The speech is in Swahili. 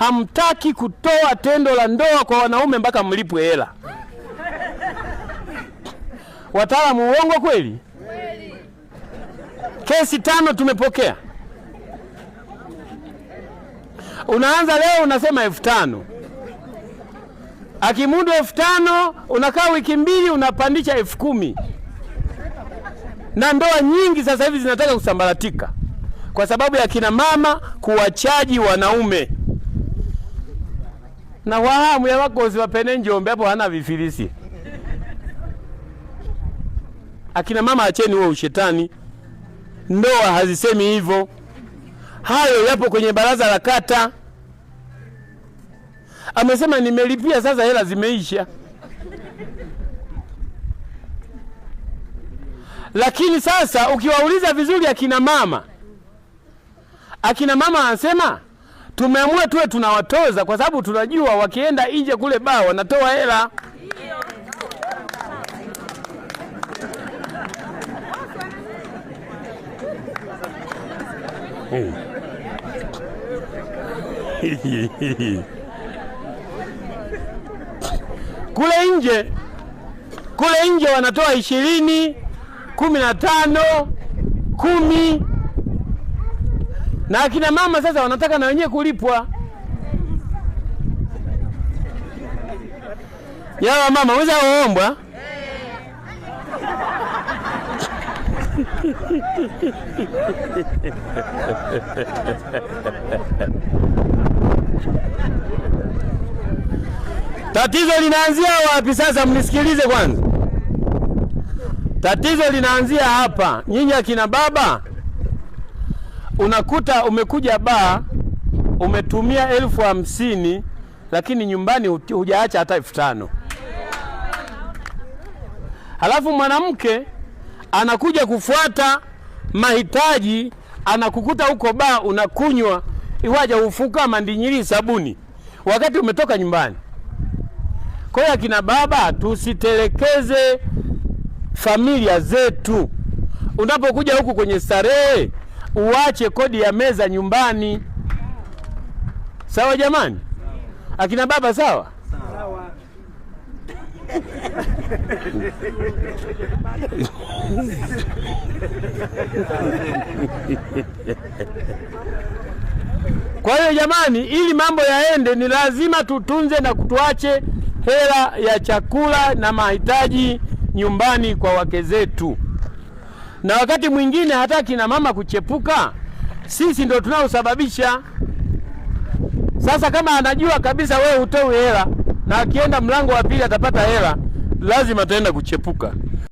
hamtaki kutoa tendo la ndoa kwa wanaume mpaka mlipwe hela. Wataalamu, uongo kweli? Kesi 5 tumepokea. Unaanza leo unasema 5,000. Akimudu 5,000 unakaa wiki 2 unapandisha 10,000. Na ndoa nyingi sasa hivi zinataka kusambaratika kwa sababu ya kina mama kuwachaji wanaume. Na wahamu ya wakozi wapene Njombe hapo hana vifilisi. Akina mama acheni huo ushetani. Ndoa hazisemi hivyo. Hayo yapo kwenye baraza la kata. Amesema nimelipia sasa hela zimeisha. Lakini sasa ukiwauliza vizuri akina mama anasema tumeamua tuwe tunawatoza kwa sababu tunajua wakienda nje kule baa wanatoa hela. Kule nje wanatoa 20, 15, 10. Na akina mama sasa wanataka na wenyewe kulipwa. Yawa mama, weza waombwa? Tatizo linaanzia wapi sasa? Mnisikilize kwanza. Tatizo linaanzia hapa. Nyinyi akina baba, unakuta umekuja baa, umetumia 50,000 lakini nyumbani hujaacha hata 5,000. Halafu mwanamke anakuja kufuata mahitaji, anakukuta huko baa unakunywa, iwaja ufuka mandinyiri sabuni wakati umetoka nyumbani. Kwa hiyo akina baba, tusitelekeze familia zetu. Unapokuja huku kwenye starehe, uache kodi ya meza nyumbani. Sawa jamani? Akina baba sawa? Sawa. Kwa hiyo jamani, ili mambo yaende ni lazima tutunze na kutuache hela ya chakula na mahitaji nyumbani kwa wake zetu. Na wakati mwingine hata kina mama kuchepuka, sisi ndio tunaosababisha. Sasa kama anajua kabisa wewe hutoi hela na akienda mlango wa pili atapata hela, lazima ataenda kuchepuka.